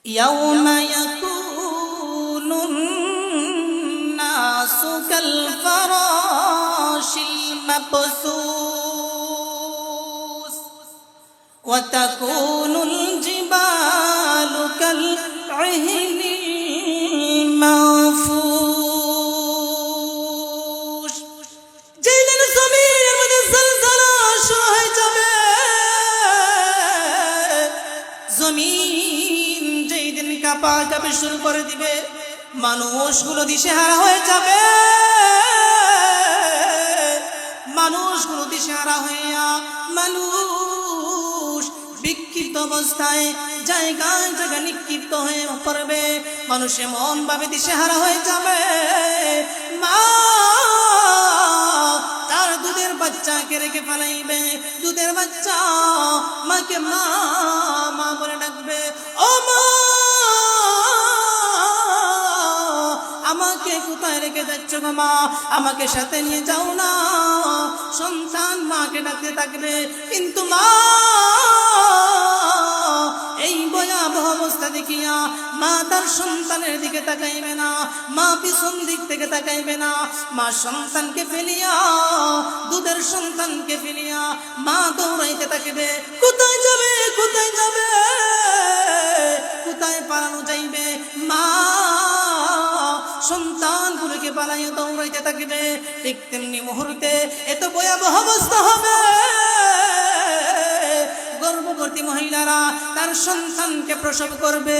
يوم يكون الناس كالفراش المبثوث وتكون الجبال كالعهن المنفوش যেদিন জমিনের মধ্যে জলজলা শুরু হয়ে যাবে, জমিন যেদিন কাঁপাকাঁপি শুরু করে দিবে, মানুষগুলো দিশেহারা হয়ে যাবে। মানুষগুলো দিশেহারা হইয়া মানুষ বিক্ষিপ্ত অবস্থায় জায়গায় জায়গায় নিক্ষিপ্ত হয়ে পড়বে। মানুষ এমন ভাবে দিশেহারা হয়ে যাবে, মা তার দুধের বাচ্চাকে রেখে ফেলাইবে। দুধের বাচ্চা মাকে মা মা বলে ডাকবে, ও মা আমাকে কোথায় রেখে যাচ্ছ গো মা, আমাকে সাথে নিয়ে যাও না। সন্তান মাকে ডাকতে থাকবে, কিন্তু মা এই ভয়াবহ অবস্থা দেখিয়া মা তার সন্তানের দিকে তাকাইবে না, মা পিছন দিক থেকে তাকাইবে না। মা সন্তানকে ফেলিয়া, দুধের সন্তানকে ফেলিয়া মা দৌড়াইতে থাকবে। কোথায় যাবে, কোথায় যাবে, কোথায় পালানো যাইবে? মা সন্তানগুলোকে পালাইয়া দৌড়াইতে থাকবে। ঠিক তেমনি মুহূর্তে এত ভয়াবহ অবস্থা হবে, গর্ভবতী মহিলারা তার সন্তানকে প্রসব করবে,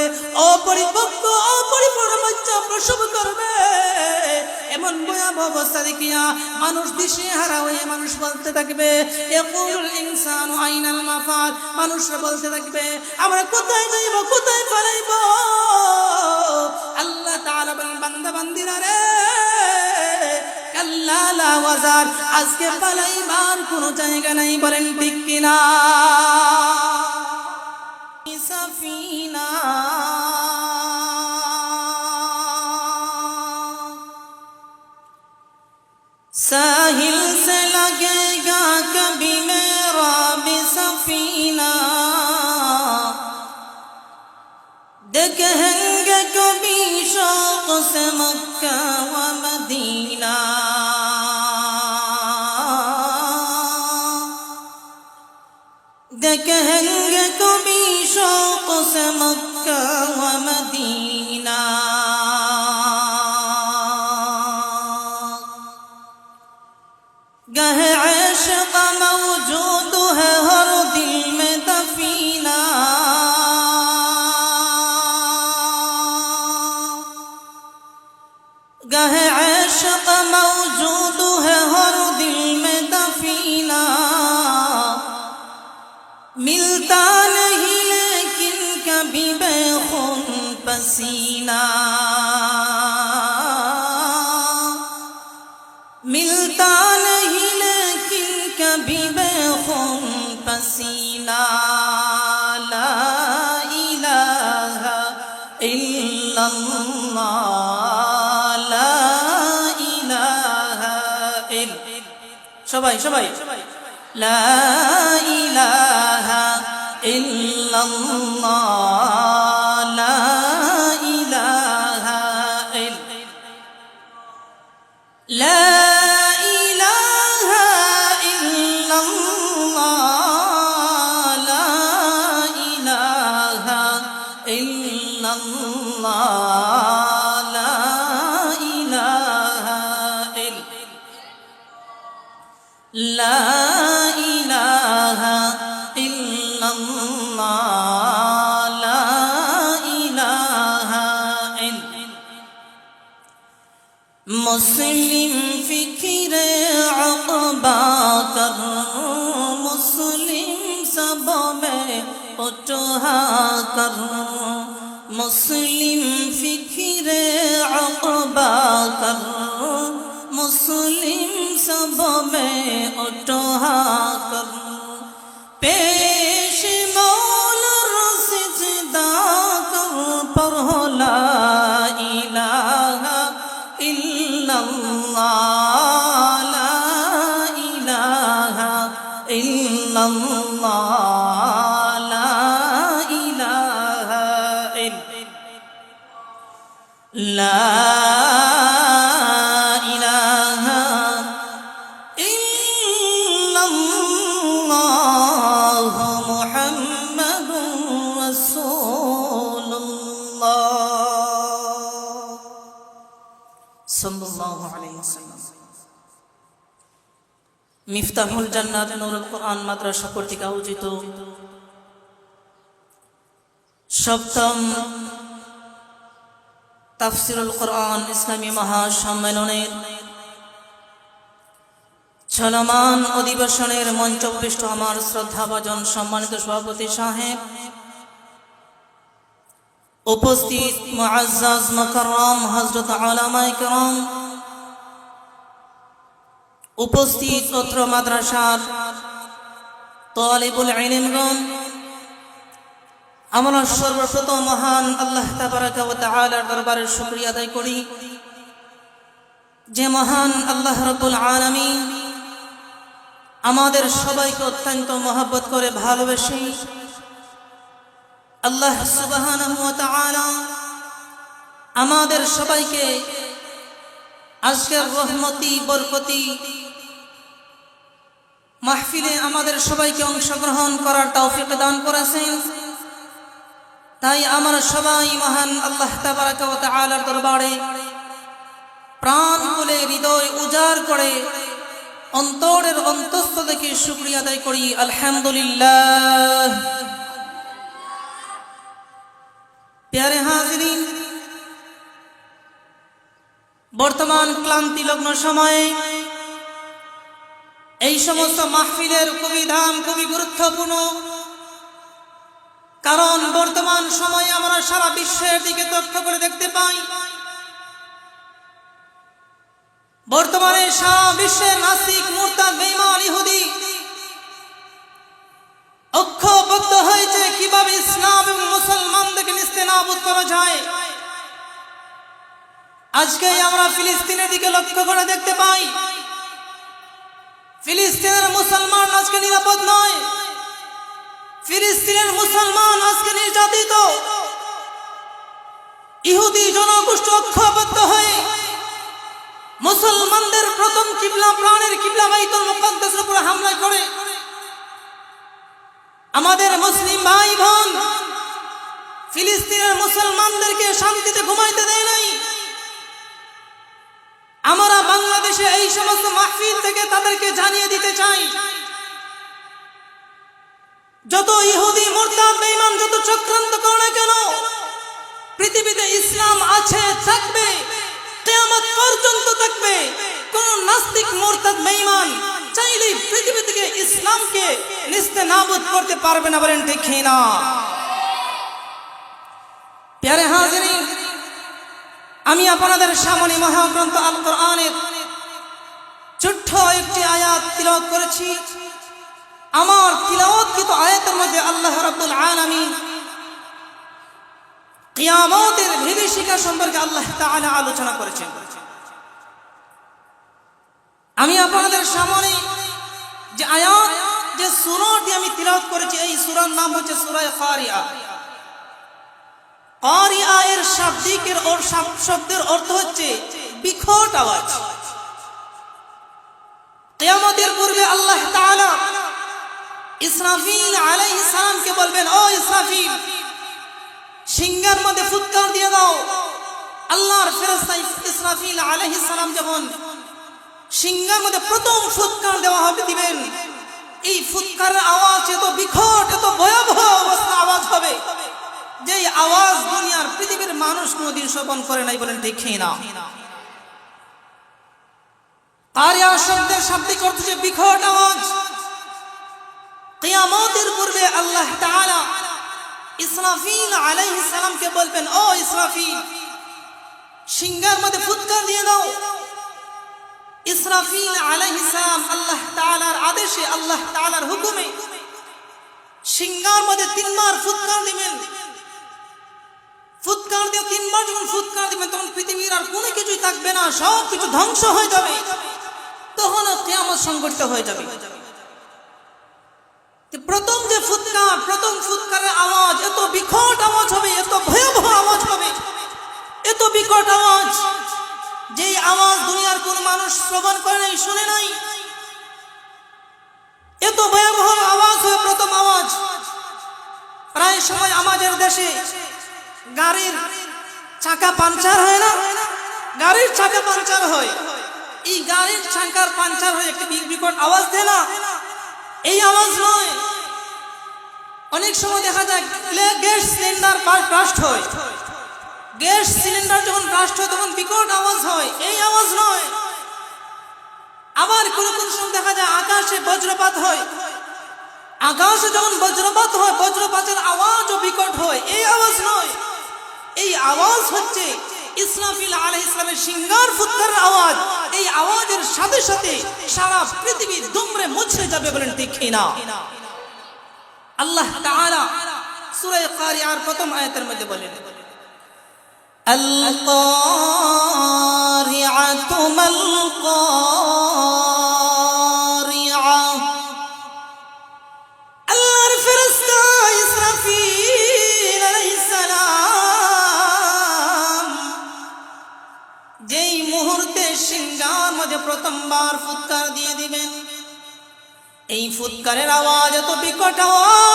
অপরিপক্ব অপরিপূর্ণ বাচ্চা প্রসব করবে। এমন ভয়াবহ অবস্থা দেখিয়া মানুষ দিশেহারা হয়ে মানুষ বলতে থাকবে, ইয়াকুলুল ইনসানু আইনাল মাফার। মানুষরা বলতে থাকবে, আমরা কোথায় যাইব, কোথায় পালাইব? আল্লাহ তাআলা বলেন, বান্দা বান্দিরা রে, কাল্লা লা ওয়াজার, আজকে পালাইবার কোনো জায়গা নাই। বলেন ঠিক কিনা? সাফিনা साहिल से लगेगा कभी मेरा भी सफीना, देखेंगे कभी शौक से मक्का व मदीना। देखेंगे कभी शौक से मक्का व मदीना। गहे इश्क़ मौजूद है हर दिल में दफीना। गहे इश्क़ मौजूद है हर दिल में दफीना। मिलता नहीं लेकिन कभी बेखून पसीना। मिलता नहीं लेकिन कभी बेखून पसीना। ला इलाहा इल्लल्लाह, ला इलाहा সবাই সবাই লা ইলাহা ইল্লাল্লাহ, লা ইলাহা লা لا إله إلا الله، لا إله إلا मुस्लिम फिक्र अक़बा कर, मुस्लिम सब में उठा कर। मुस्लिम फिक्र अक़बा कर, मुस्लिम सब में उठा कर। पेश मौला सिजदा कर, पढ़ो ला इलाहा इल्लल्लाह, ला इलाहा इल्लल्लाह, ला इलाहा इल्लल्लाह। লা ইলাহা ইল্লাল্লাহ মুহাম্মাদুর রাসূলুল্লাহ সাল্লাল্লাহু আলাইহি ওয়াসাল্লাম। মিফতাহুল জান্নাত নূরুল কুরআন মাদ্রাসা কর্তৃক আয়োজিত সপ্তম তাফসিরুল কুরআন ইসলামী মহাসম্মেলনের চলমান অধিবেশনের মঞ্চপৃষ্ঠ আমার শ্রদ্ধাভাজন সম্মানিত সভাপতি সাহেব, উপস্থিত মুআজ্জাজ মুকাররম হযরত উলামায়ে কেরাম, উপস্থিত অত্র মাদ্রাসার তালিবুল ইলমগণ, আমরা সর্বপ্রথম মহান আল্লাহ তাবারাকা ওয়া তাআলার দরবারে শুকরিয়া আদায় করি যে মহান আল্লাহ রাব্বুল আলামিন আমাদের সবাইকে অত্যন্ত মহব্বত করে ভালোবেসে আল্লাহ সুবহানাহু ওয়া তাআলা আমাদের সবাইকে আজকের রহমতি বরকতি মাহফিলে আমাদের সবাইকে অংশগ্রহণ করার তৌফিক দান করেছেন। তাই আমরা সবাই মহান আল্লাহ তাবারাকা ওয়া তাআলার দরবারে প্রাণ খুলে হৃদয় উজাড় করে অন্তরের অন্তঃস্থ থেকে শুকরিয়া আদায় করি আলহামদুলিল্লাহ। প্যারে হাজিরিন, বর্তমান ক্লান্তিলগ্ন সময়ে এই সমস্ত মাহফিলের খুবই দাম, খুবই গুরুত্বপূর্ণ। কারণ বর্তমান সময়ে আমরা সারা বিশ্বের দিকে লক্ষ্য করে দেখতে পাই, বর্তমানে সারা বিশ্বের নাস্তিক, মুরতাদ, বেঈমান, ইহুদি ঐক্যবদ্ধ হয়েছে কিভাবে ইসলাম এবং মুসলমানদেরকে নিস্তেনাবুদ করা যায়। আজকে আমরা ফিলিস্তিনের দিকে লক্ষ্য করে দেখতে পাই, ফিলিস্তিনের মুসলমান আজকে নিরাপদ নয়, ফিলিস্তিনের মুসলমান আজকে নির্যাতিত। ইহুদি জনগোষ্ঠী ঐক্যবদ্ধ হয়ে মুসলমানদের প্রথম কিবলা, প্রাণের কিবলা বাইতুল মুকাদ্দাসের উপর হামলা করে আমাদের মুসলিম ভাই বোন ফিলিস্তিনের মুসলমানদেরকে শান্তিতে ঘুমাইতে দেয় নাই। আমরা বাংলাদেশে এই সমস্ত মাহফিল থেকে তাদেরকে জানিয়ে দিতে চাই, যত ইহুদি, মুরতাদ, বেঈমান যত চক্রান্ত করে না কেন, পৃথিবীতে ইসলাম আছে, থাকবে, কিয়ামত পর্যন্ত থাকবে। কোন নাস্তিক, মুরতাদ, বেঈমান চাইলে পৃথিবী থেকে ইসলামকে নিস্তেনাবুদ করতে পারবে না। বলেন ঠিক না? প্যারে হাজিরিন, আমি আপনাদের সামনে মহাগ্রন্থ আল কোরআনের ছোট্ট একটি আয়াত তিলাওয়াত করেছি। আমার তিলাওয়াতকৃত আয়াতের মধ্যে আল্লাহ রাব্বুল আলামিন কিয়ামতের বিভীষিকা সম্পর্কে আল্লাহ তাআলা আলোচনা করেছেন। আমি আপনাদের সামনে যে আয়াত, যে সূরাটি আমি তিলাওয়াত করেছি, এই সূরার নাম হচ্ছে সূরা কারিয়া। কারিয়া এর শাব্দিকের শব্দের অর্থ হচ্ছে বিকট আওয়াজ। কিয়ামতের পূর্বে আল্লাহ তাআলা ইসরাফিল আলাইহিস সালামকে বলবেন, ও ইসরাফিল, সিংহের মধ্যে ফুৎকার দিয়ে দাও। আল্লাহর ফেরেশতা ইসরাফিল আলাইহিস সালাম যখন সিংহের মধ্যে প্রথম ফুৎকার দেওয়া হবে দিবেন, এই ফুৎকারের আওয়াজ এত বিকট, এত ভয়াবহ অবস্থা আওয়াজ হবে, যে আওয়াজ দুনিয়ার পৃথিবীর মানুষ কোনদিন শ্রবণ করে নাই। বলেন ঠিক না? কারিয়া শব্দের শাব্দিক অর্থ হচ্ছে বিকট আওয়াজ। কিয়ামতের পূর্বে আল্লাহ তাআলা ইসরাফিল আলাইহিস সালামকে বলবেন, ও ইসরাফিল, সিংহের মধ্যে ফুৎকার দিয়ে দাও। ইসরাফিল আলাইহিস সালাম আল্লাহ তাআলার আদেশে, আল্লাহ তাআলার হুকুমে সিংহের মধ্যে 3 বার ফুৎকার দিবেন। ফুৎকার দিয়ে 3 বার যখন ফুৎকার দিবেন, তখন পৃথিবীর আর কোনো কিছুই থাকবে না, সব কিছু ধ্বংস হয়ে যাবে। তখন কিয়ামত সংঘটিত হয়ে যাবে। প্রথম যে ফুৎকার, প্রথম ফুৎকারের আওয়াজ এত বিকট আওয়াজ হবে, এত ভয়াবহ আওয়াজ হবে, এত বিকট আওয়াজ দুনিয়ার কোন মানুষ শ্রবণ করে নাই, শুনে নাই। এত ভয়াবহ আওয়াজ হয় প্রথম আওয়াজ। প্রায় সময় আমাদের দেশে গাড়ির চাকা পাংচার হয় না, গাড়ির চাকা পাংচার হয়। এই গাড়ির চাকার পাংচার হয়ে একটি বিকট আওয়াজ দেয় না, এই আওয়াজ নয়। অনেক সময় দেখা যায় গ্যাস সিলিন্ডার ব্লাস্ট হয়, গ্যাস সিলিন্ডার যখন ব্লাস্ট হয় তখন বিকট আওয়াজ হয়, এই আওয়াজ নয়। আবার কোন কোন সময় দেখা যায় আকাশে বজ্রপাত হয়, আকাশে যখন বজ্রপাত হয় বজ্রপাতের আওয়াজও বিকট হয়, এই আওয়াজ নয়। এই আওয়াজ হচ্ছে ইসরাফিল আলাইহিস সালামের সিংহার ফুৎকারের আওয়াজ। এই আওয়াজের সাথে সাথে সারা পৃথিবী দুমড়ে মুছড়ে যাবে, বলেন ঠিক কিনা? আল্লাহ তাআলা সূরা কারিয়ার প্রথম আয়াতের মধ্যে বলেন, আল কারিআতু মাল কারিআ। আল্লাহর ফেরেশতা ইসরাফিল আলাইহিস সালাম যেই মুহূর্তে সিংহার মধ্যে প্রথমবার ফুৎকার দিয়ে দিবেন, এই ফুৎকারের আওয়াজ এত বিকট আওয়াজ,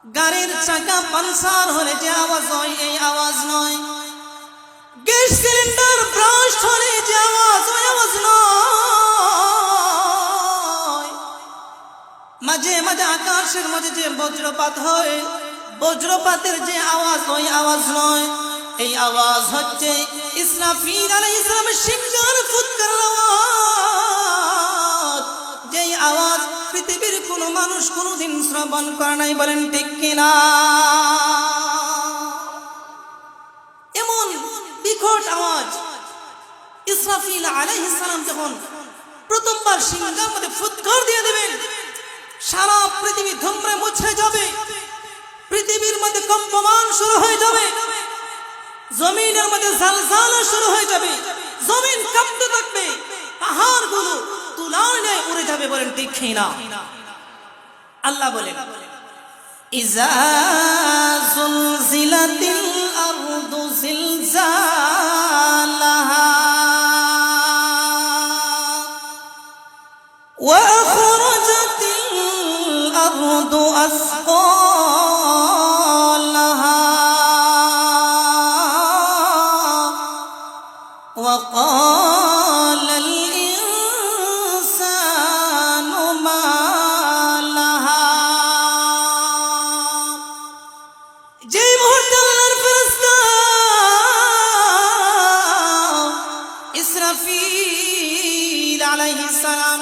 গাড়ির চাকা পাংচার হলে যে আওয়াজ হয় এই আওয়াজ নয়। গ্যাস সিলিন্ডার ব্লাস্ট হলে যে আওয়াজ ওই আওয়াজ নয়। মাঝে মাঝে আকাশের মাঝে যে বজ্রপাত হয়, বজ্রপাতের যে আওয়াজ ওই আওয়াজ নয়। এই আওয়াজ হচ্ছে ইসরাফিল আলাইহিস সালামের সিংহার ফুৎকারের আওয়াজ, যেই আওয়াজ পৃথিবীর কোনো মানুষ কোনোদিন শ্রবণ করে নাই, বলেন ঠিক কিনা? এমন বিকট আওয়াজ ইসরাফিল আলাইহিস সালাম যখন প্রথমবার সিংহার মধ্যে ফুৎকার দিয়ে দেবেন, সারা পৃথিবী ধুমড়ে মুছড়ে যাবে, পৃথিবীর মধ্যে কম্পমান শুরু হয়ে যাবে, জমিনের মধ্যে জালজালা শুরু হয়ে যাবে, জমিন কাঁপতে থাকবে, পাহাড়গুলো তুলার ন্যায় উড়ে যাবে, বলেন ঠিক কিনা? আল্লাহ বলেন, ইজা যুলজিলাতিল আরদু জিলজালাহা ওয়া আখরাজাতিল আরদু আসকালাহা وقال الإنسان ما لها। যেই মুহূর্তে আল্লাহর ফেরেশতা ইসরাফিল আলাইহিস সালাম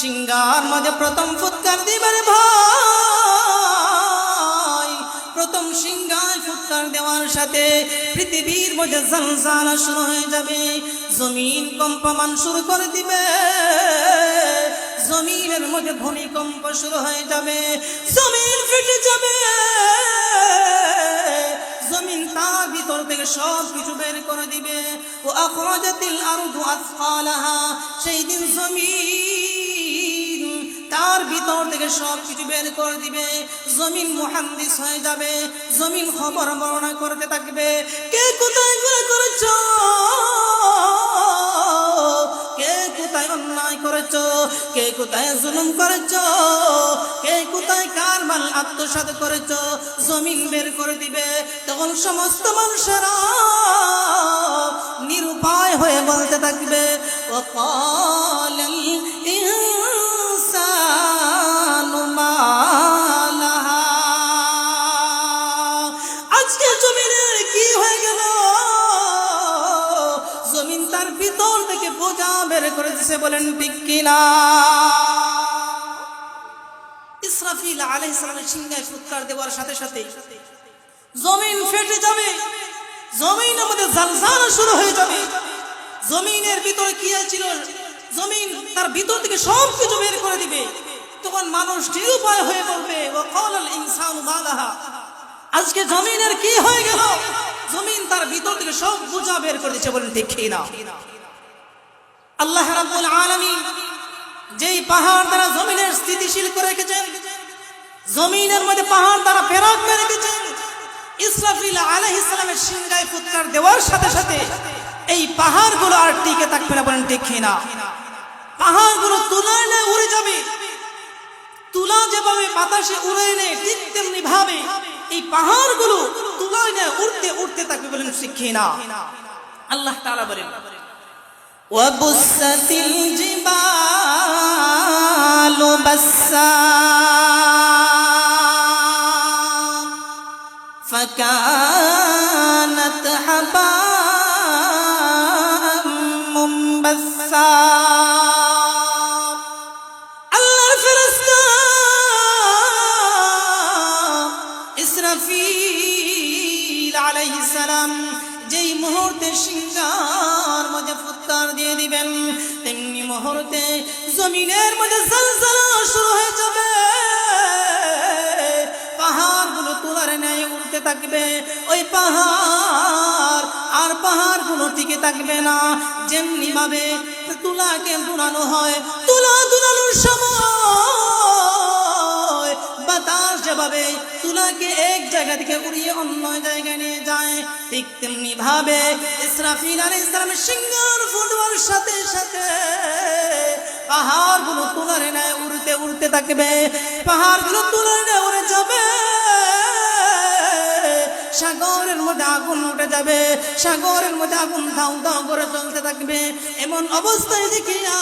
সিংহার মধ্যে প্রথম ফুৎকার দিবেন, ভাই প্রথম সিংহায় ফুৎকার দেওয়ার সাথে পৃথিবীর মধ্যে জালজালা শুরু হয়ে যাবে, জমিন কম্পমান শুরু করে দিবে, জমিনের মধ্যে ভূমিকম্প শুরু হয়ে যাবে, জমিন ফেটে যাবে, জমিন তার ভিতর থেকে সব কিছু বের করে দিবে। ও আখরাজাতিল আরদু আসকালাহা, সেই দিন জমিন তার ভিতর থেকে সব কিছু বের করে দিবে, জমিন মুহাদ্দিস হয়ে যাবে, জমিন খবর বর্ণনা করতে থাকবে, কে কোথায় গুনাহ করেছো, কে কোথায় অন্যায় করেছো, কে কোথায় জুলুম করেছো, কে কোথায় কার মাল আত্মসাৎ করেছো, জমিন বের করে দিবে। তখন সমস্ত মানুষেরা নিরুপায় হয়ে বলতে থাকবে, ওয়াকালাল ইনসানু মা লাহা। আজকে জমিনের কি হয়ে গেল? জমিন তার ভিতর থেকে বোঝা বের করে দিছে, বলেন ঠিক কিনা? ইসরাফিল আলাইহিস সালামের সিংহায় ফুৎকার দেওয়ার সাথে সাথে জমিন ফেটে যাবে, জমিনের মধ্যে জালজালা শুরু হয়ে যাবে। জমিনের ভিতরে কি ছিল, জমিন তার ভিতর থেকে সব কিছু বের করে দিবে। তখন মানুষ নিরুপায় হয়ে বলবে, ওয়াকালাল ইনসানু মা লাহা। আজকে জমিনের কি হয়ে গেল? জমিন তার ভিতর থেকে সব বোঝা বের করে দিচ্ছে, বলেন ঠিক কিনা? আল্লাহ রাব্বুল আলামিন যেই পাহাড় দ্বারা জমিনের স্থিতিশীল করে রেখেছেন, জমিনের মধ্যে পাহাড় দ্বারা ফেরাক করে রেখেছেন, ইসরাফিল আলাইহিস সালামের সিংহায় ফুৎকার দেওয়ার সাথে সাথে এই পাহাড়গুলো আর টিকে থাকবে না, বলেন ঠিক কিনা? পাহাড়গুলো তুলায় উড়ে যাবে। তুলা যেভাবে বাতাসে উড়ে নেয় ঠিক তেমনি ভাবে এই পাহাড়গুলো তুলায় উড়তে উড়তে থাকবে, বলেন ঠিক কিনা? আল্লাহ তাআলা বলেন ওয়াবুসাতিল জিবালু বাসসা ফাকানাত হাবা'আম মুনবাসসা। আল্লাহর ফেরেশতা ইসরাফিল আলাইহিস সালাম যেই মুহূর্তে সিংহার মধ্যে ফুৎকার দিয়ে দিবেন তেমনি মুহূর্তে জমিনের মধ্যে জলজলা শুরু হয়ে যাবে। পাহাড়গুলো তুলার ন্যায় উঠতে থাকবে। ওই পাহাড় আর পাহাড়গুলো টিকে থাকবে না। যেমনি ভাবে তুলাকে দুলানো হয়, তুলা দুলানোর সময় বাতাস যেভাবে তুলাকে এক জায়গা থেকে উড়িয়ে অন্য জায়গায় নিয়ে যায়, ঠিক তেমনি ভাবে ইসরাফিল আলাইহিস সালামের সিংহার ফুটবার সাথে সাথে পাহাড়গুলো তুলার ন্যায় উড়তে উড়তে থাকবে। পাহাড়গুলো তুলার ন্যায় উড়ে যাবে। সাগরের মধ্যে আগুন উঠে যাবে। সাগরের মধ্যে আগুন দাউ দাউ করে জ্বলতে থাকবে। এমন অবস্থায় দেখিয়া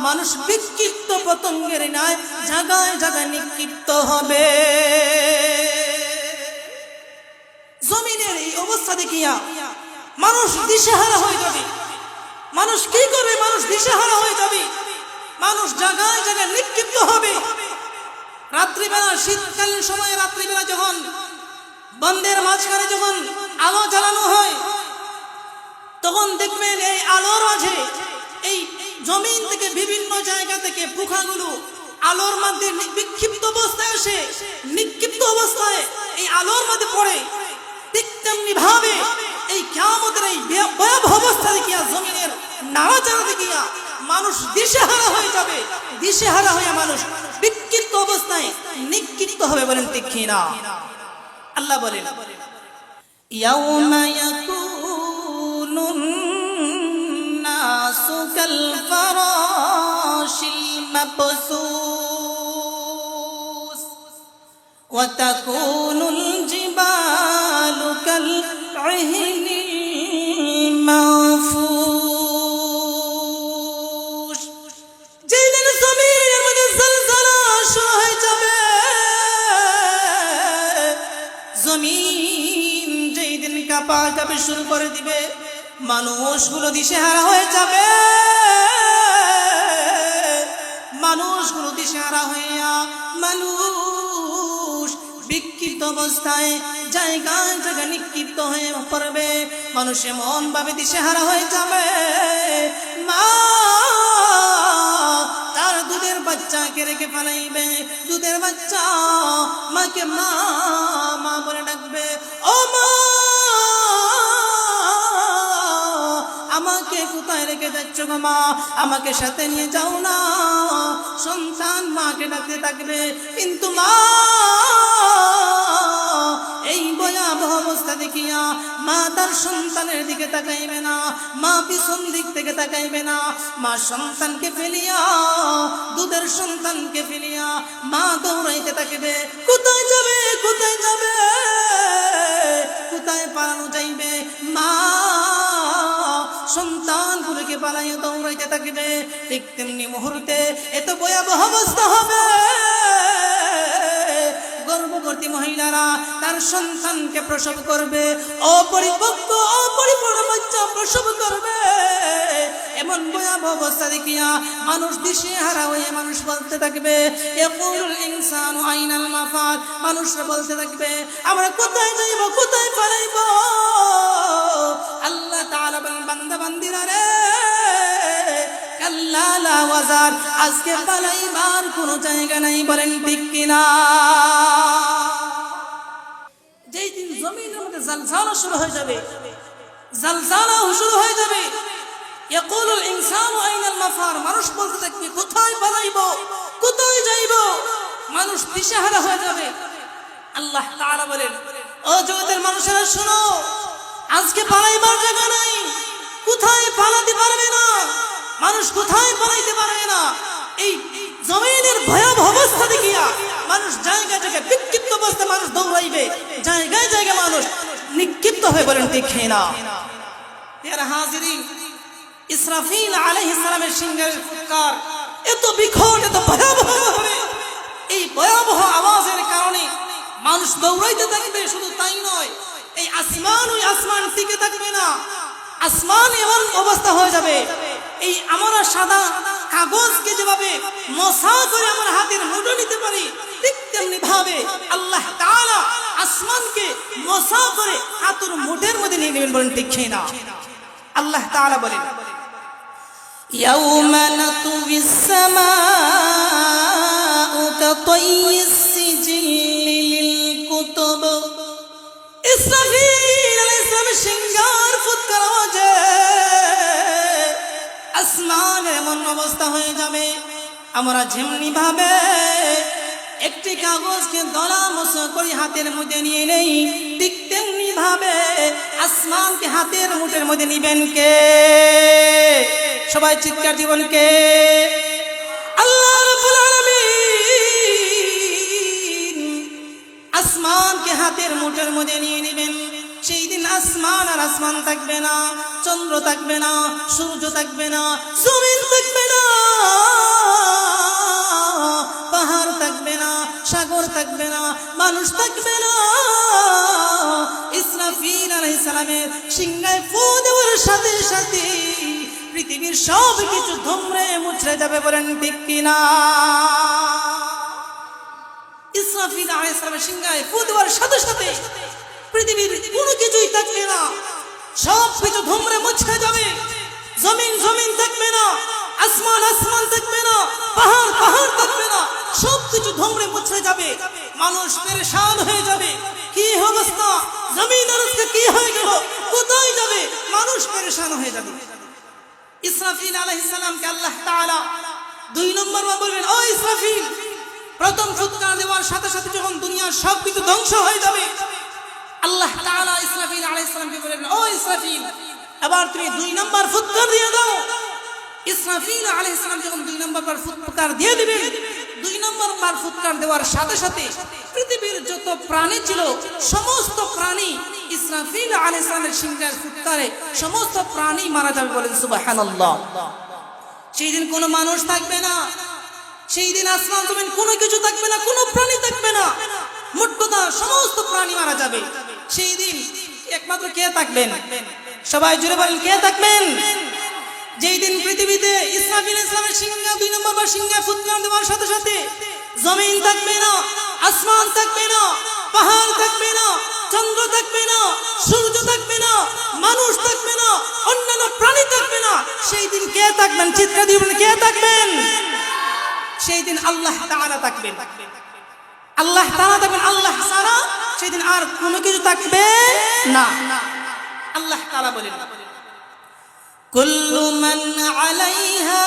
মানুষ বিক্ষিপ্ত পতঙ্গের ন্যায় জায়গায় জায়গায় নিক্ষিপ্ত হবে। জমিনের এই অবস্থা দেখিয়া মানুষ দিশেহারা হয়ে যাবে। মানুষ কি করবে? মানুষ দিশেহারা হয়ে যাবে। মানুষ জায়গায় জায়গায় নিক্ষিপ্ত হবে। রাত্রিবেলা, শীতকালীন সময়ে রাত্রিবেলা যখন বন্ধের মাঝখানে যখন আলো জ্বালানো হয়, তখন দেখবেন এই আলোর মাঝে এই জমিন থেকে বিভিন্ন জায়গা থেকে পোকাগুলো আলোর মধ্যে বিক্ষিপ্ত অবস্থায় আসে, নিক্ষিপ্ত অবস্থায় এই আলোর মধ্যে পড়ে। ঠিক তেমনি ভাবে এই কিয়ামতের এই ভয়াবহ অবস্থা দেখিয়া জমিনের নাড়াচাড়া দেখিয়া মানুষ দিশেহারা হয়ে যাবে। দিশেহারা হয়ে মানুষ বিক্ষিপ্ত অবস্থায় নিক্ষিপ্ত হবে, বলেন ঠিক কিনা? আল্লাহ বলেন ইয়াউমা ইয়াকুনুন নাসু কাল ফারাশিল মাবসুস ওয়া তাকুনুল জিবালু কাল ইহনিল মানফুস। যেদিন জমিনের মধ্যে জলজলা শুরু হয়ে যাবে, জমিন যেই দিন কাঁপাকাঁপি শুরু করে দিবে, মানুষগুলো দিশেহারা হয়ে যাবে। মানুষগুলো দিশেহারা হইয়া মানুষ বিক্ষিপ্ত অবস্থায় জায়গায় জায়গায় নিক্ষিপ্ত হয়ে পড়বে। মানুষ এমন ভাবে দিশেহারা হয়ে যাবে, মা তার দুধের বাচ্চাকে রেখে ফেলাইবে। দুধের বাচ্চা মাকে মা মা বলে ডাকবে, ও মা আমাকে কোথায় রেখে যাচ্ছ গো মা? আমাকে সাথে নিয়ে যাও না। সন্তান মাকে ডাকতে থাকবে, কিন্তু মা এই ভয়াবহ অবস্থা দেখিয়া মা তার সন্তানের দিকে তাকাইবে না, মা পিছন দিক থেকে তাকাইবে না। মা সন্তানকে ফেলিয়া, দুধের সন্তানকে ফেলিয়া মা দৌড়াইতে থাকবে। কোথায় যাবে? কোথায় যাবে? কোথায় পালানো যাইবে? মা সন্তানগুলোকে পালাইয়া দৌড়াইতে থাকবে। ঠিক তেমনি মুহূর্তে এত ভয়াবহ অবস্থা হবে, গর্ভবতী মহিলারা তার সন্তানকে প্রসব করবে, অপরিপক্ব অপরিপূর্ণ বাচ্চা প্রসব করবে। এমন ভয়াবহ অবস্থা দেখিয়া মানুষ দিশেহারা হয়ে মানুষ বলতে থাকবে, ইয়াকুলুল ইনসানু আইনাল মাফার। মানুষরা বলতে থাকবে, আমরা কোথায় যাইব? কোথায় পালাইব? আল্লাহ তাআলা বলেন, বান্দা বান্দিরা রে, কাল্লা লা ওয়াজার, আজকে পালাইবার কোনো জায়গা নাই, বলেন ঠিক কিনা? যেই দিন জমিনের মধ্যে জলজলা শুরু হয়ে যাবে, জলজলা শুরু হয়ে যাবে, ইয়াকুলুল ইনসানু আইনাল মাফার। মানুষ বলতে থাকবে, কোথায় পালাইব? কোথায় যাইব? মানুষ দিশেহারা হয়ে যাবে। আল্লাহ তাআলা বলেন, ও ও জগতের মানুষেরা শোনো, আজকে পালাইবার জায়গা নাই, কোথায় পালাতে পারবে না মানুষ, কোথায় পালাইতে পারবে না। এই জমিনের ভয়াবহ অবস্থা দেখিয়া মানুষ জায়গায় জায়গায় বিক্ষিপ্ত অবস্থায় মানুষ দৌড়াইবে, জায়গায় জায়গায় মানুষ নিক্ষিপ্ত হয়ে বলেন দেখে না। এর হাজিরিন, ইসরাফিল আলাইহিস সালামের সিংহের ফুৎকার এত বিকট, এত ভয়াবহ হবে, এই ভয়াবহ আওয়াজের কারণে মানুষ দৌড়াইতে থাকবে। শুধু তাই নয়, এই আসমান, ওই আসমান টিকে থাকবে না, আসমান এমন অবস্থা হয়ে যাবে, এই আমরা সাদা কাগজকে যেভাবে মশা করে আমার হাতের মুঠো নিতে পারি, ঠিক তেমনি ভাবে আল্লাহ তাআলা আসমানকে মশা করে হাতের মুঠের মধ্যে নিয়ে নেবেন, বলেন ঠিক না। আল্লাহ তাআলা বলেন, ইয়াউমা নাতুবিস সামাউ কাতাইয়িস সিজিল্লি লিল কুতুব। ইসরাফিল আলাইহিস সালামের সিংহার ফুৎকার আওয়াজে আসমান এমন অবস্থা হয়ে যাবে, আমরা যেমনি ভাবে একটি কাগজকে দলা মশা করে হাতের মধ্যে নিয়ে নেই, ঠিক তেমনি ভাবে আসমানকে হাতের মুঠের মধ্যে নিবেন কে? সবাই চিৎকার দিবেন কে? আল্লাহ রাব্বুল আলামিন আসমানকে হাতের মুঠের মধ্যে নিয়ে নেবেন। সেই দিন আসমান আর আসমান থাকবে না, চন্দ্র থাকবে না, সূর্য থাকবে না, জমিন থাকবে না, পাহাড় থাকবে না, সাগর থাকবে না, মানুষ থাকবে না। ইসরাফিল আলাইহিস সালামের সিংহায় ফু দেওয়ার সাথে সাথে পৃথিবীর সব কিছু ধুমড়ে মুচড়ে যাবে, বলেন ঠিক কিনা? ইসরাফিল আলাইহিস সালামের সিংহায় ফু দেওয়ার সাথে সাথে পৃথিবীর কোনো কিছুই থাকবে না, সব কিছু ধুমড়ে মুচড়ে যাবে। জমিন জমিন থাকবে না, আসমান আসমান থাকবে না, পাহাড় পাহাড় থাকবে না, সব কিছু ধুমড়ে মুচড়ে যাবে। মানুষ পেরেশান হয়ে যাবে, কি অবস্থা, জমিন আজকে কি হয়ে গেল, কোথায় যাবে? মানুষ পেরেশান হয়ে যাবে। ইসরাফিল আলাইহিস সালামকে আল্লাহ তাআলা 2 নম্বর বলবেন, ও ইসরাফিল, প্রথম ফুৎকার দেওয়ার সাথে সাথে যখন দুনিয়ার সব কিছু ধ্বংস হয়ে যাবে, আল্লাহ তাআলা ইসরাফিল আলাইহিস সালামকে বলেন, ও ইসরাফিল, এবার তুমি 2 নম্বর ফুৎকার দিয়ে দাও। ইসরাফিল আলাইহিস সালাম যখন 2 নম্বর ফুৎকার দিয়ে দিবেন, 2 নম্বর ফুৎকার দেওয়ার সাথে সাথে পৃথিবীর যত প্রাণী ছিল সমস্ত প্রাণী ইসরাফিল আলাইহিস সালামের সিংহের ফুৎকারে সমস্ত প্রাণী মারা যাবে, বলেন সুবহানাল্লাহ। সেই দিন কোনো মানুষ থাকবে না, সেই দিন আসমান জমিন কোনো কিছু থাকবে না, কোনো প্রাণী থাকবে না, মোট কথা সমস্ত প্রাণী মারা যাবে। সেই দিন একমাত্র কে থাকবেন? সবাই জুড়ে বলেন, কে থাকবেন? যেই দিন পৃথিবীতে ইসরাফিল আলাইহিস সালামের সিংহে 2 নম্বর সিংহে ফুৎকার দেওয়ার সাথে সাথে জমিন থাকবে না, আসমান থাকবে না, পাহাড় থাকবে না, চন্দ্র থাকবে না, সূর্য থাকবে না, মানুষ থাকবে না, অন্যান্য প্রাণী থাকবে না। সেই দিন কে থাকবেন? চিৎকার দিয়ে বলেন, কে থাকবেন? সেই দিন আল্লাহ তাআলা থাকবেন, আল্লাহ তাআলা থাকবেন, আল্লাহ ছাড়া সেই দিন আর কোনো কিছু থাকবে না। আল্লাহ তাআলা বলেন, কুল্লু মান আলাইহা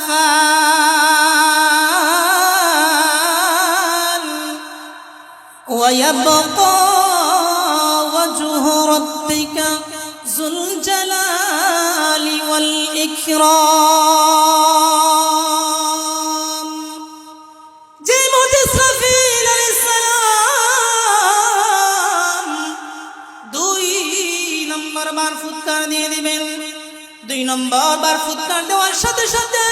ফান ওয়া ইয়াবকা ওয়াজহু রাব্বিকা যুল জালালি ওয়াল ইকরাম। যে মুহূর্তে ইসরাফিল আলাইহিস সালাম 2 নম্বর বার ফুৎকার দিয়ে দিবেন, 2 নম্বর বার ফুৎকার দেওয়ার সাথে সাথে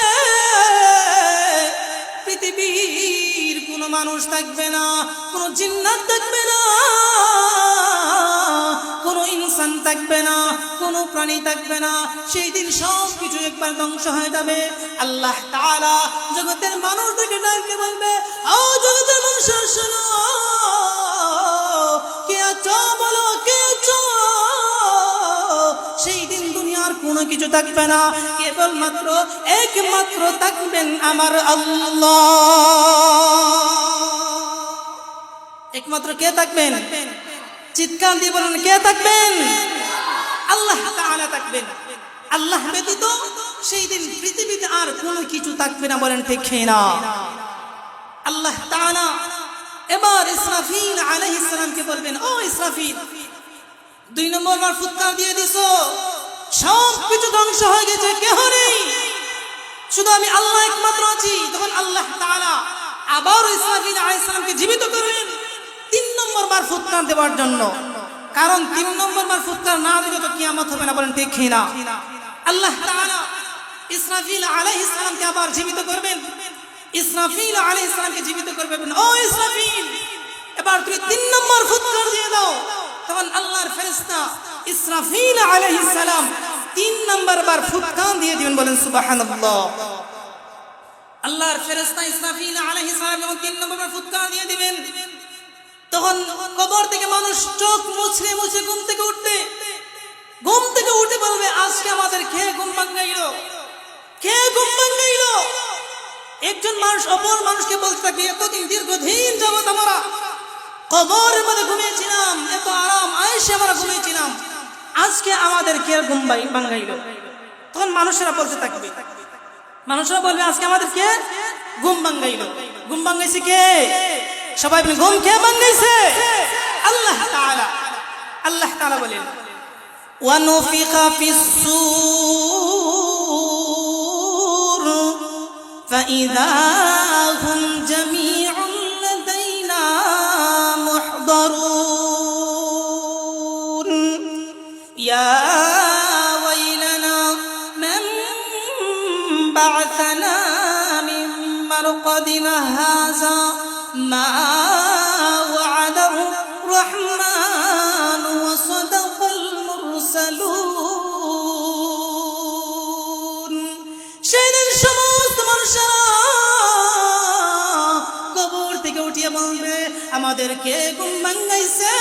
পৃথিবীর কোনো মানুষ থাকবে না, কোনো জিন্নাত থাকবে না, কোনো ইনসান থাকবে না, কোনো প্রাণী থাকবে না। সেই দিন সব কিছু একবার ধ্বংস হয়ে যাবে। আল্লাহ তাআলা জগতের মানুষদেরকে ডাকতে বলবে, ও জগতের মানুষ শোনো, কে আছো বলো, কে আছো? সেই দিন দুনিয়ার কোনো কিছু থাকবে না, কেবলমাত্র একমাত্র থাকবেন আমার আল্লাহ। একমাত্র কে থাকবেন? চিৎকার দিয়ে বলেন, কে থাকবেন? আল্লাহ তাআলা থাকবেন। আল্লাহ ব্যতীত সেই দিন পৃথিবীতে আর কোনো কিছু থাকবে না, বলেন ঠিক না? আল্লাহ তাআলা এবার ইসরাফিল আলাইহিস সালামকে বলবেন, ও ইসরাফিল, 2 নম্বর বার ফুৎকার দিয়ে দিছো, সব কিছু ধ্বংস হয়ে গেছে, কেহ নেই, শুধু আমি আল্লাহ একমাত্র আছি। তখন আল্লাহ তাআলা আবার ইসরাফিল আলাইহিস সালামকে জীবিত করবেন 3 নম্বর বার ফুৎকার দেওয়ার জন্য। কারণ 3 নম্বর বার ফুৎকার না দিলে তো কিয়ামত হবে না, বলেন ঠিক কিনা? আল্লাহ তাআলা ইসরাফিল আলাইহিস সালামকে আবার জীবিত করবেন। ইসরাফিল আলাইহিস সালামকে জীবিত করবেন, ও ইসরাফিল, এবার তুমি 3 নম্বর ফুৎকার দিয়ে দাও। তখন আল্লাহর ফেরেশতা ইসরাফিল আলাইহিস সালাম 3 নম্বর বার ফুৎকার দিয়ে দিবেন, বলেন সুবহানাল্লাহ। আল্লাহর ফেরেশতা ইসরাফিল আলাইহিস সালাম যখন 3 নম্বর বার ফুৎকার দিয়ে দিবেন, তখন কবর থেকে মানুষ চোখ মুছড়ে মুছড়ে ঘুম থেকে উঠে বলবে, আজকে আমাদের খেয়ে ঘুম ভাঙাইলো, খেয়ে ঘুম ভাঙাইলো। একজন মানুষ অপর মানুষকে বলতে থাকে, এতদিন দীর্ঘদিন যাবত আমরা কবরের মধ্যে ঘুমিয়েছিলাম, এত আরাম আয়েশে আমরা ঘুমিয়েছিলাম, আজকে আমাদের কে ঘুম ভাঙাইলো। তখন মানুষেরা বলতে থাকবে, মানুষরা বলবে, আজকে আমাদের কে ঘুম ভাঙাইলো। ঘুম ভাঙাইছে কে? সবাই বলে, ঘুম কে ভাঙাইছে? আল্লাহ তাআলা। আল্লাহ তাআলা বলেন, ওয়ানুফিখা ফিস-সূর ফাইযা হুম জামিউন লাদাইনা মুহদারুন ইয়া ওয়াইলানা মান বা'আসানা মিন মারকাদিনা হাযা মা ওয়া'আদাহু রাহমান ওয়া সাদাকাল মুরসালুন। সেদিন সমস্ত মানুষেরা কবর থেকে উঠিয়ে বলবে, আমাদেরকে ঘুম ভাঙাইছে,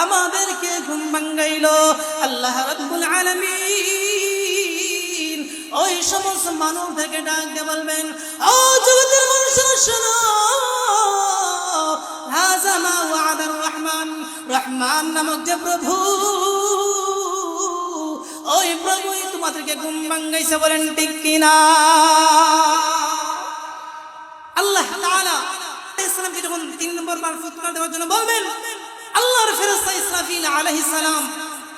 আমাদেরকে ঘুম ভাঙাইলো। আল্লাহ রাব্বুল আলামিন ওই সমস্ত মানুষদেরকে ডাক দিয়ে বলবেন, ও জগতের মানুষেরা শোনো, হাযা মা ওয়া'আদার রহমান, রহমান নামক যে প্রভু, ওই প্রভুই তোমাদেরকে ঘুম ভাঙাইছে, বলেন ঠিক কিনা? আল্লাহ তাআলা ইসলামকে যখন 3 নম্বর বার ফুৎকার দেওয়ার জন্য বলবেন, আল্লাহর ফেরেশতা ইসরাফিল আলাইহিস সালাম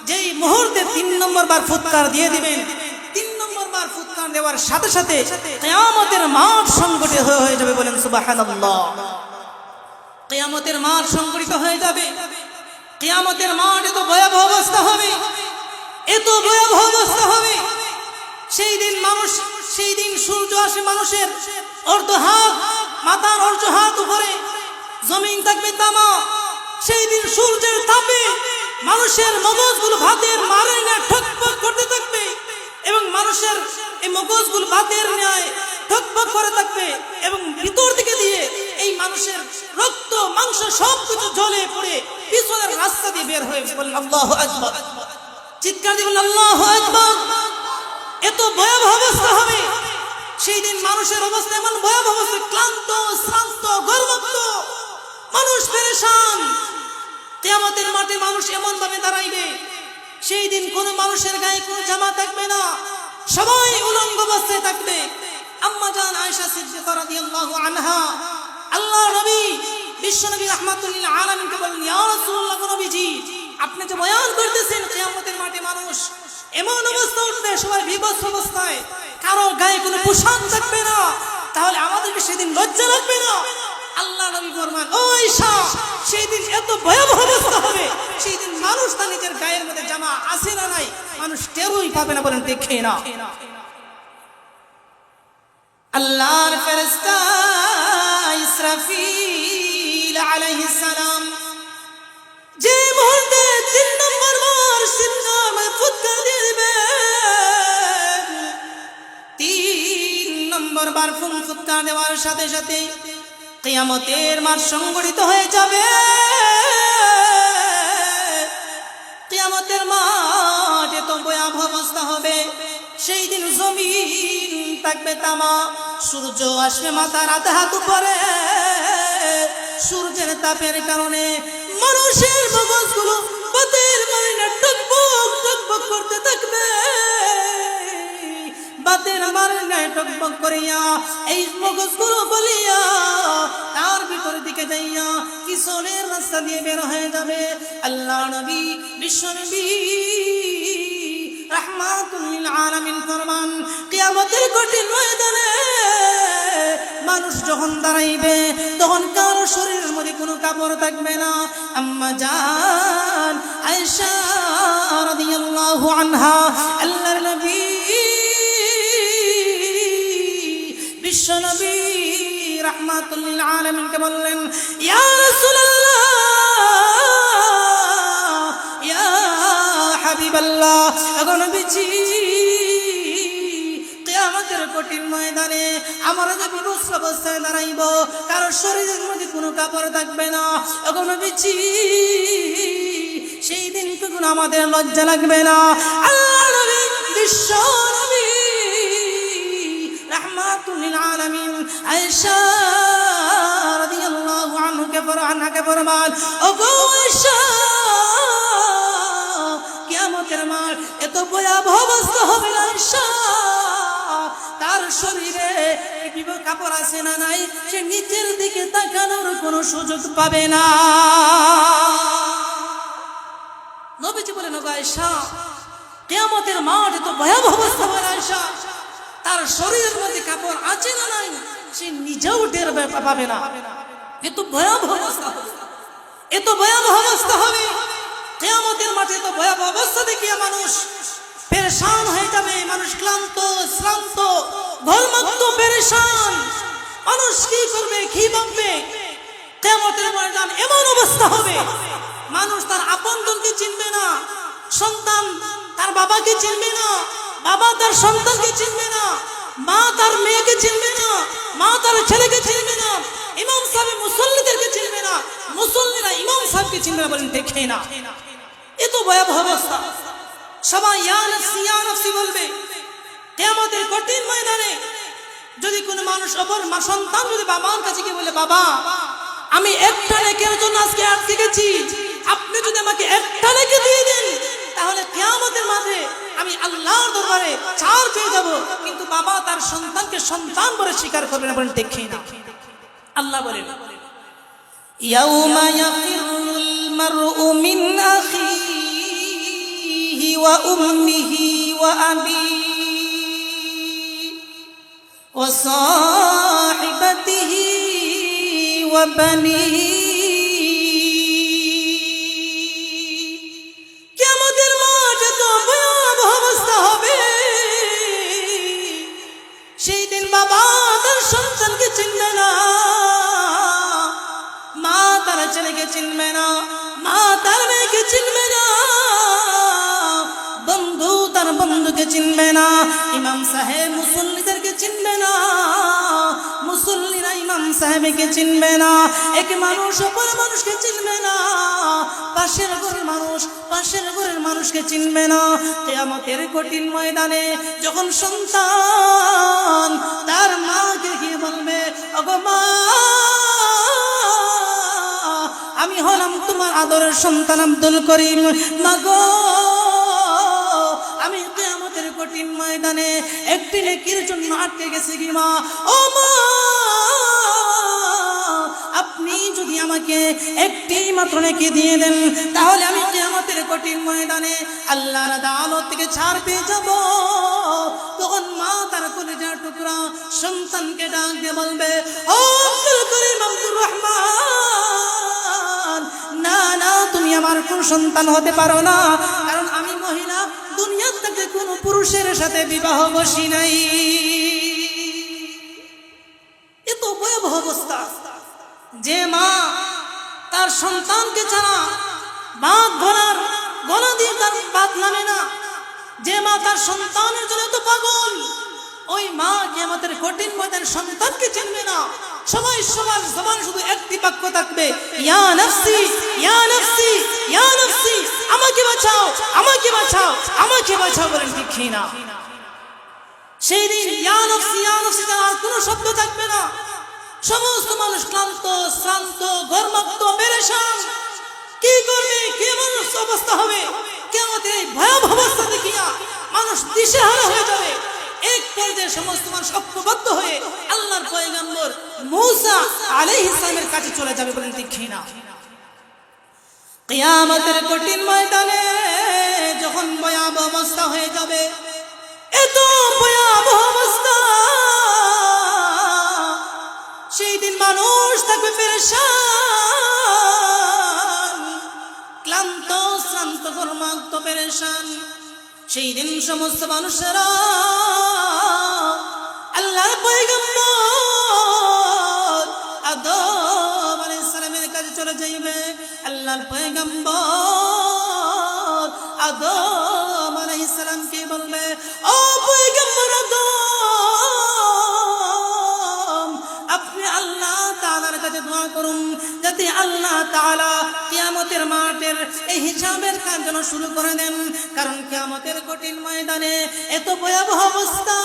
যেই মুহূর্তে 3 নম্বর বার ফুৎকার দিয়ে দিবেন, 3 নম্বর বার ফুৎকার দেওয়ার সাথে সাথে কিয়ামতের মাঠ সংগঠিত হয়ে যাবে, বলেন সুবহানাল্লাহ। কিয়ামতের মাঠ সংগঠিত হয়ে যাবে। কিয়ামতের মাঠ এত ভয়াবহ অবস্থা হবে, এত ভয়াবহ অবস্থা হবে। সেই দিন সূর্য আসে মানুষের অর্ধ হাত, মাথার অর্ধ হাত উপরে, জমিন থাকবে তামা। সেই দিন সূর্যের তাপে মানুষের মগজগুলো ভাতের মারে না ঠকঠক করতে থাকবে, এবং মানুষের এই মগজগুলো ভাতের ন্যায় ঠকঠক করে থাকবে, এবং ভিতর থেকে দিয়ে এই মানুষের রক্ত মাংস সবকিছু জ্বলে পড়ে পিছনের রাস্তা দিয়ে বের হয়ে বলেন আল্লাহু আকবার। চিৎকার দিয়ে বলেন আল্লাহু আকবার। এত ভয়াবহ অবস্থা হবে। সেই দিন মানুষের অবস্থা এমন ভয়াবহ অবস্থা, ক্লান্ত, শ্রান্ত, গর্ভক্ত, মানুষ পেরেশান। কিয়ামতের মাঠে মানুষ এমন ভাবে দাঁড়াইবে, সেই দিন কোনো মানুষের গায়ে কোনো জামা থাকবে না, সবাই উলঙ্গ অবস্থায় থাকবে। আম্মা জান আয়েশা সিদ্দিকা রাদিয়াল্লাহু আনহা আল্লাহর নবী বিশ্বনবী রাহমাতুল লিল আলামিনকে বলেন, ইয়া রাসূলুল্লাহ, নবীজি আপনি যে বয়ান করতেছেন কিয়ামতের মাঠে মানুষ এমন অবস্থা উঠবে, সবাই বিভৎস অবস্থায়, কারো গায়ে কোনো পোশাক থাকবে না, তাহলে আমাদেরকে সেদিন লজ্জা লাগবে না? আল্লাহ নবী ফরমান, ও আয়েশা, সেই দিন এত ভয়াবহ অবস্থা হবে, সেই দিন মানুষ তার নিজের গায়ের মধ্যে জামা আছে না নাই মানুষ টেরই পাবে না, বলেন দেখে না। আল্লাহর ফেরেশতা ইসরাফিল আলাইহিস সালাম যে মুহূর্তে 3 নম্বর বার সিংহাসনে ফুৎকার দিয়ে দিবেন, 3 নম্বর বার ফুৎকার দেওয়ার সাথে সাথে কিয়ামতের মাঠ সংগঠিত হয়ে যাবে। কিয়ামতের মাঠ এত ভয়াবহ অবস্থা হবে, সেই দিন জমিন থাকবে তামা, সূর্য আসবে মাথার আধা হাত উপরে। সূর্যের তাপের কারণে মানুষের মগজগুলো বাতের মারিনা টকবক টকবক করতে থাকবে, বাতের মারিনা টকবক করিয়া এই মগজগুলো বলিয়া যাইয়া পিছনের রাস্তা দিয়ে বের হয়ে যাবে। আল্লাহ নবী বিশ্ব নবী রাহমাতুল লিল আলামিন ফরমান, কিয়ামতের কঠিন ময়দানে মানুষ যখন দাঁড়াইবে তখন কারো শরীরের মধ্যে কোনো কাপড় থাকবে না। আম্মা জান আয়েশা রাদিয়াল্লাহু আনহা আল্লাহর নবী বিশ্ব নবী রাহমাতুল লিল আলামিনকে বললেন, ইয়া রাসূলুল্লাহ, ইয়া হাবিবাল্লাহ, ওগো নবীজি, কিয়ামতের কঠিন ময়দানে আমরা যে বিবস্ত্র অবস্থায় দাঁড়াইব, কারো শরীরের মধ্যে কোনো কাপড় থাকবে না। ওগো নবীজি, সেই দিন কোনো আমাদের লজ্জা লাগবে না? আল্লাহ নবী বিশ্ব নবী রাহমাতুল লিল আলামিন আয়েশা রাদিয়াল্লাহু আনহাকে ফরমান, ওগো আয়েশা, কিয়ামতের মাঠ এত ভয়াবহ অবস্থা হবে আয়েশা, তার শরীরে কাপড় আছে না নাই, সে নিচের দিকে তাকানোর কোনো সুযোগ পাবে না। নবীজি বলেন, ওগো আয়েশা, কিয়ামতের মাঠ এত ভয়াবহ অবস্থা হবে আয়েশা, তার শরীরের মধ্যে কাপড় আছে না নাই সে নিজেও টের পাবে না। এত ভয়াবহ অবস্থা হবে, এত ভয়াবহ অবস্থা হবে কিয়ামতের মাঠে। এত ভয়াবহ অবস্থা দেখিয়া মানুষ পেরেশান হয়ে যাবে, মানুষ ক্লান্ত শ্রান্ত ঘর্মাক্ত পেরেশান। মানুষ কি করবে, কি ভাববে? কিয়ামতের ময়দান এমন অবস্থা হবে, মানুষ তার আপনজনকে চিনবে না, সন্তান তার বাবাকে চিনবে না, বাবা তার সন্তানকে চিনবে না, মা তার মেয়েকে চিনবে না, মা তার ছেলেকে চিনবে না, ইমাম সাহেব মুসল্লিদেরকে চিনবে না, মুসল্লিরা ইমাম সাহেবকে চিনবে না। বলেন দেখে না, এত ভয়াবহ অবস্থা। সবাই ইয়া নফসি ইয়া নফসি বলবে। কিয়ামতের কঠিন ময়দানে যদি কোনো মানুষ অপর সন্তান যদি বাবার কাছে গিয়ে বলে, বাবা, আমি একটা নেকের জন্য আজকে আটকে গেছি, আপনি যদি আমাকে একটা নেকি দিয়ে দেন তাহলে কিয়ামতের মাঠে আমি আল্লাহর দরবারে ছাড় পেয়ে যাব। কিন্তু বাবা তার সন্তানকে সন্তান বলে স্বীকার করবে না। বলেন দেখে না। আল্লাহ বলেন, ইয়াউমা ইয়াফিরুল মারউ মিন আখিহি ওয়া উম্মিহি ওয়া আবিহি ওয়া সাহিবাতিহি ওয়া বানিহি। কিয়ামতের মাঠে তো ভয়াবহ অবস্থা হবে। সেই দিন বাবা তার সন্তানকে চিনবে না, মা তার ছেলেকে চিনবে না, মা তার মেয়েকে চিনবে না, বন্ধু তার বন্ধুকে চিনবে না, ইমাম সাহেব মুসল্লিদেরকে চিনবে না, মুসল্লিরা ইমাম সাহেবকে চিনবে না, এক মানুষ অপর মানুষকে চিনবে না, পাশের ঘরের মানুষ পাশের ঘরের মানুষকে চিনবে না। কিয়ামতের কঠিন ময়দানে যখন সন্তান তার মাকে গিয়ে বলবে, ওগো মা, আমি হলাম তোমার আদরের সন্তান আব্দুল করিম, মাগো, আমি কিয়ামতের কঠিন ময়দানে একটি নেকির জন্য আটকে গেছি কি মা, ও মা, আপনি যদি আমাকে একটি মাত্র নেকি দিয়ে দেন তাহলে আমি কিয়ামতের কঠিন ময়দানে আল্লাহর আদালত থেকে ছাড় পেয়ে যাব। তখন মা তার কলিজার টুকরা সন্তানকে ডাক দিয়ে বলবে, ও আব্দুল করিম, আব্দুর রহমান, না না, তুমি আমার কোন সন্তান হতে পারো না, কারণ আমি মহিলা, দুনিয়ার থেকে কোনো পুরুষের সাথে বিবাহ বসি নাই। এত ভয়াবহ অবস্থা। যে মা তার সন্তানকে ছাড়া ভাত ভরার গলা দিয়ে তার ভাত নামে না, যে মা তার সন্তানের জন্য এত পাগল, ওই মা কিয়ামতের কঠিন ময়দানে সন্তানকে চিনবে না। সবাই সবার জবান শুধু একটি বাক্য থাকবে, ইয়া নফসি ইয়া নফসি ইয়া নফসি, আমাকে বাঁচাও আমাকে বাঁচাও আমাকে বাঁচাও। বলেন ঠিক না? সেই দিন ইয়া নফসি আর কোনো শব্দ থাকবে না। সমস্ত মানুষ ক্লান্ত শ্রান্ত ঘর্মাক্ত পেরেশান। কি করবে, কি মানুষ অবস্থা হবে? কিয়ামতের এই ভয়াবহ অবস্থা দেখিয়া মানুষ দিশেহারা হয়ে যাবে। এক পর্যায়ে সমস্ত মানুষ ঐক্যবদ্ধ হয়ে আল্লাহর পয়গম্বর মূসা আলাইহিস সালামের কাছে চলে যাবে, বলেন ঠিক কিনা? কিয়ামতের কঠিন ময়দানে যখন ভয়াবহ অবস্থা হয়ে যাবে, এত ভয়াবহ অবস্থা, সেই দিন মানুষ থাকবে পেরেশান, ক্লান্ত শ্রান্ত কর্মাক্ত পেরেশান। সেই দিন সমস্ত মানুষেরা আল্লাহর পয়গম্বর আদম আলাইহিস সালামের কাছে চলে যাইবে। আল্লাহর পয়গম্বর আদম আলাইহিস সালামকে বলবে, ও পয়গম্বর আদম, আপনি আল্লাহ তাআলার কাছে দোয়া করুন যাতে আল্লাহ তাআলা কিয়ামতের মাঠের এই হিসাবের কাজ যেন শুরু করে দেন, কারণ কিয়ামতের কঠিন ময়দানে এত ভয়াবহ অবস্থা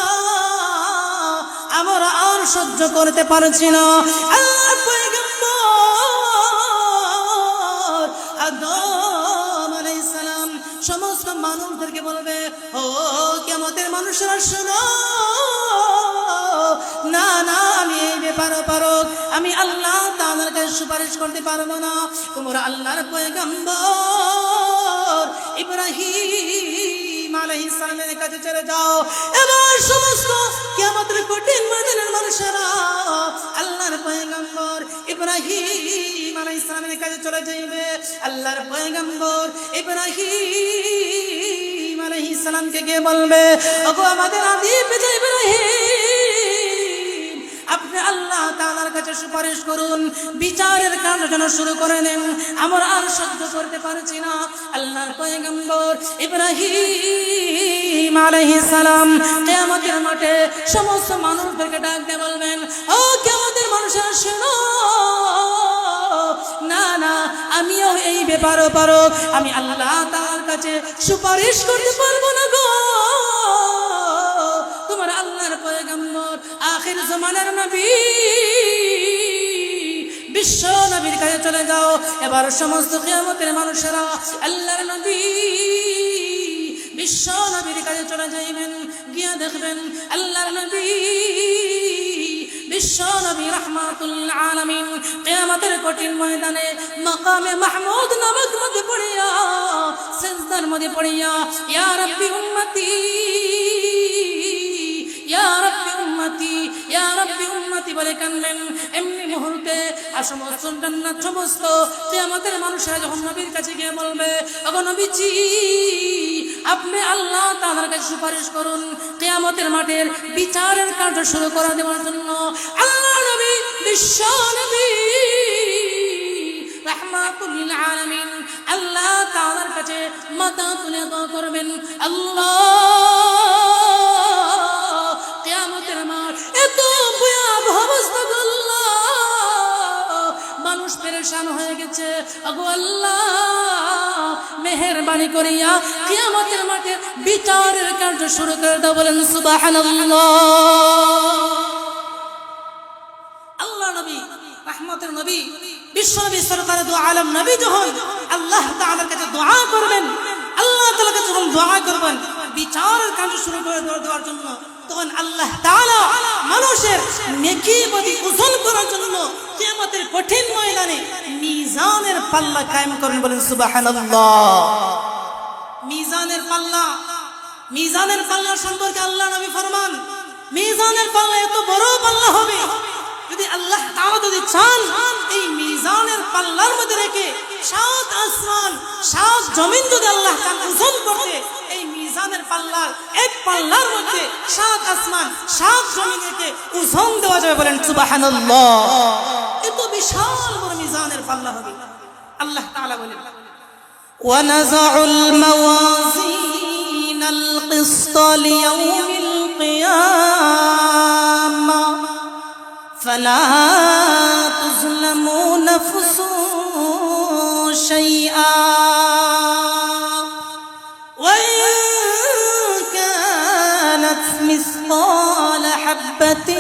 আমরা আর সহ্য করতে পারছি না। আল্লাহর পয়গম্বর আদম আলাইহিস সালাম সমস্ত মানুষদেরকে বলবে, ও কিয়ামতের মানুষরা শোনো, না না, আমি এই ব্যাপারে পারক, আমি আল্লাহ তাআলার কাছে সুপারিশ করতে পারবো না। তোমরা আল্লাহর পয়গম্বর ইব্রাহিম আলাইহিস সালামের কাছে চলে যাও। এবার সমস্ত কিয়ামতের কঠিন ময়দানের মানুষেরা আল্লাহর পয়গম্বর ইব্রাহিম আলাইহিস সালামের কাছে চলে যাইবে। আল্লাহর পয়গম্বর ইব্রাহিম আলাইহিস সালামকে গিয়ে বলবে, ওগো আমাদের আদি পিতা ইব্রাহিম, আপনি আল্লাহ তাআলার কাছে সুপারিশ করুন, বিচারের কাজ যেন শুরু করে দেন, আমরা আর সহ্য করতে পারছি না। আল্লাহর পয়গম্বর ইব্রাহিম আলাইহিস সালাম কিয়ামতের মাঠে সমস্ত মানুষদেরকে ডাক দিয়ে বলবেন, ও কিয়ামতের মানুষেরা শোনো, না না, আমিও এই ব্যাপারে পারক, আমি আল্লাহ তাআলার কাছে সুপারিশ করতে পারবো না গো। তোমার আল্লাহর পয়গম্বর আখির জামানার নবী বিশ্ব নবীর কাছে চলে যাও। এবার সমস্ত কিয়ামতের মানুষেরা আল্লাহর নবী বিশ্ব নবীর কাছে চলে যাইবেন, গিয়া দেখবেন আল্লাহর নবী বিশ্ব নবী রাহমাতুল আলামিন কিয়ামতের কঠিন ময়দানে মাকামে মাহমুদ নামক মধ্যে পড়িয়া, সিজদার মধ্যে পড়িয়া, ইয়া রাব্বি উম্মতি, ইয়া রাব্বি উম্মতি, ইয়া রাব্বি উম্মতি বলে কানবেন। এমনি মুহূর্তে সমস্ত জান্নাত সমস্ত কিয়ামতের মানুষেরা যখন নবীর কাছে গিয়ে বলবে, ওগো নবীজি, আপনি আল্লাহ তাআলার কাছে সুপারিশ করুন কিয়ামতের মাঠের বিচারের কাজ শুরু করে দেওয়ার জন্য। আল্লাহ নবী বিশ্ব নবী রাহমাতুল লিল আলামিন আল্লাহ তাআলার কাছে মাথা তুলে দোয়া করবেন, আল্লাহ কিয়ামতের মাঠ এত ভয়াবহ অবস্থা, আল্লাহ মানুষ পেরেশান হয়ে গেছে, ওগো আল্লাহ মেহেরবানি করিয়া কিয়ামতের মাঠে বিচারের কাজ শুরু করে দাও, বলেন সুবহানাল্লাহ। আল্লাহ নবী রাহমাতের নবী বিশ্ব নবী সরকারে দু আলম নবী যখন আল্লাহ তাআলার কাছে দোয়া করবেন, আল্লাহ তাআলার কাছে যখন দোয়া করবেন বিচারের কাজ শুরু করে দেওয়ার জন্য, তখন আল্লাহ তাআলা মানুষের নেকি বদি উসুল করার জন্য কিয়ামতের কঠিন ময়দানে মিজানের পাল্লা কায়েম করেন, বলেন সুবহানাল্লাহ। মিজানের পাল্লা, মিজানের পাল্লা সম্পর্কে আল্লাহ নবী ফরমান, মিজানের পাল্লা এত বড় পাল্লা হবে, যদি আল্লাহ তাআলা যদি চান এই মিজানের পাল্লার মধ্যে রেখে 7 আসমান 7 জমিন যদি আল্লাহ চান ওজন করতে, এই মিজানের পাল্লার এক পাল্লার মধ্যে 7 আসমান 7 জমিন রেখে ওজন দেওয়া যাবে, বলেন সুবহানাল্লাহ। এত বিশাল বড় মিজানের পাল্লা হবে। আল্লাহ তাআলা বলেন, ওয়ানাযাউল মাওয়াজিনাল কিসত লিয়াউমিল কিয়ামা فلا تظلموا نفس شيئا وإن كانت مثقال حبة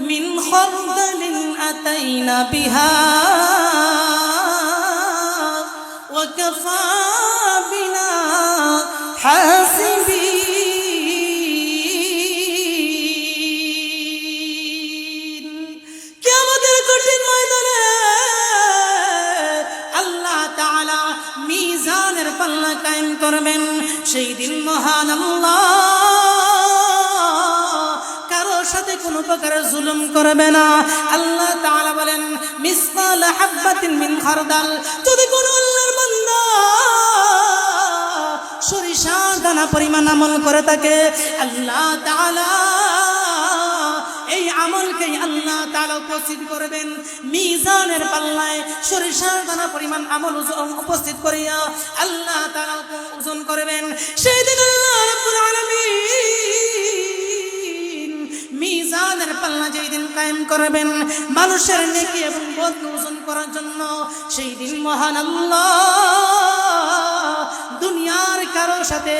من خردل أتينا بها وكفى بنا حاسبين. পাল্লা কায়েম করবেন। সেই দিন মহান আল্লাহ কারো সাথে কোনো প্রকারের জুলুম করবে না। আল্লাহ তাআলা বলেন মিসকাল হাববাতিন মিন খারদাল, যদি কোনো আল্লাহর বান্দা সরিষা দানা পরিমাণ আমল করে থাকে, আল্লাহ তাআলা এই আমলকে আল্লাহ তাআলা উপস্থিত করবেন মিজানের পাল্লায়। সরিষার দানা পরিমাণ আমল উপস্থিত করিয়া আল্লাহ তাআলা ওজন করবেন। সেই দিন আল্লাহ রাব্বুল আলামিন মিজানের পাল্লা যেই দিন কায়েম করবেন মানুষের নেকি এবং বদকে ওজন করার জন্য, সেই দিন মহান আল্লাহ দুনিয়ার কারো সাথে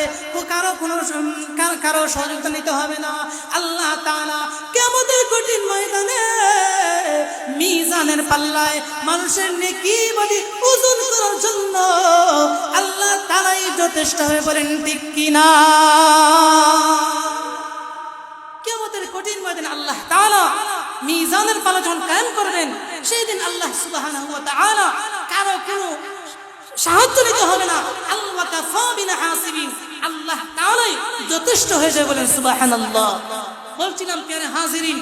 কারো সহযোগিতা নিতে হবে না। আল্লাহ তাআলা কিয়ামতের কঠিন ময়দানে মিজানের পাল্লায় মানুষের নেকি বদি ওজন করার জন্য আল্লাহ তাআলাই যথেষ্ট হয়ে বলেন, ঠিক কিনা? কিয়ামতের কঠিন ময়দানে আল্লাহ তাআলা মিজানের পাল্লা যখন কায়েম করবেন, সেই দিন আল্লাহ সুবহানাহু ওয়া তাআলা কারো কোনো সাহায্য নিতে হবে না। আল্লাহ কাফা বিনা হাসিবিন, আল্লাহ তাআলাই যথেষ্ট হয়ে যায় বলেন সুবহানাল্লাহ। বলছিলাম প্রিয় হাজিরিন,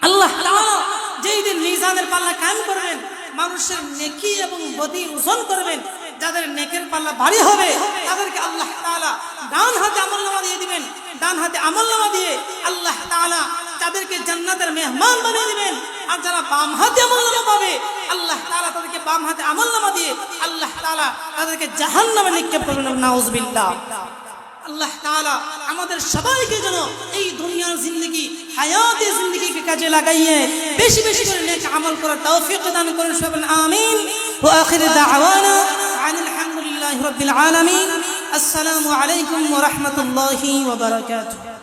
আল্লাহ তাআলা যেই দিন মিজানের পাল্লা কায়েম করবেন মানুষের নেকি এবং বদি ওজন করবেন, যাদের নেকের পাল্লা ভারী হবে তাদেরকে আল্লাহ তাআলা ডান হাতে আমলনামা দিয়ে দিবেন। ডান হাতে আমলনামা দিয়ে আল্লাহ তাআলা তাদেরকে জান্নাতের মেহমান বানিয়ে দিবেন। আর যারা বাম হাতে আমলনামা পাবে আল্লাহ তাআলা তাদেরকে বাম হাতে আমলনামা দিয়ে আল্লাহ তাআলা তাদেরকে জাহান্নামে নিক্ষেপ করবেন। নাউজুবিল্লাহ। আল্লাহ তাআলা আমাদের সবাইকে যেন এই দুনিয়ার জিন্দেগি হায়াতে জিন্দেগিকে কাজে লাগাইয়ে বেশি বেশি করে নেক আমল করার তৌফিক দান করেন। সবাই আমিন। ওয়া আখির দাওয়ানা আনিল হামদুলিল্লাহি রাব্বিল আলামিন। আসসালামু আলাইকুম ওয়া রাহমাতুল্লাহি ওয়া বারাকাতুহু।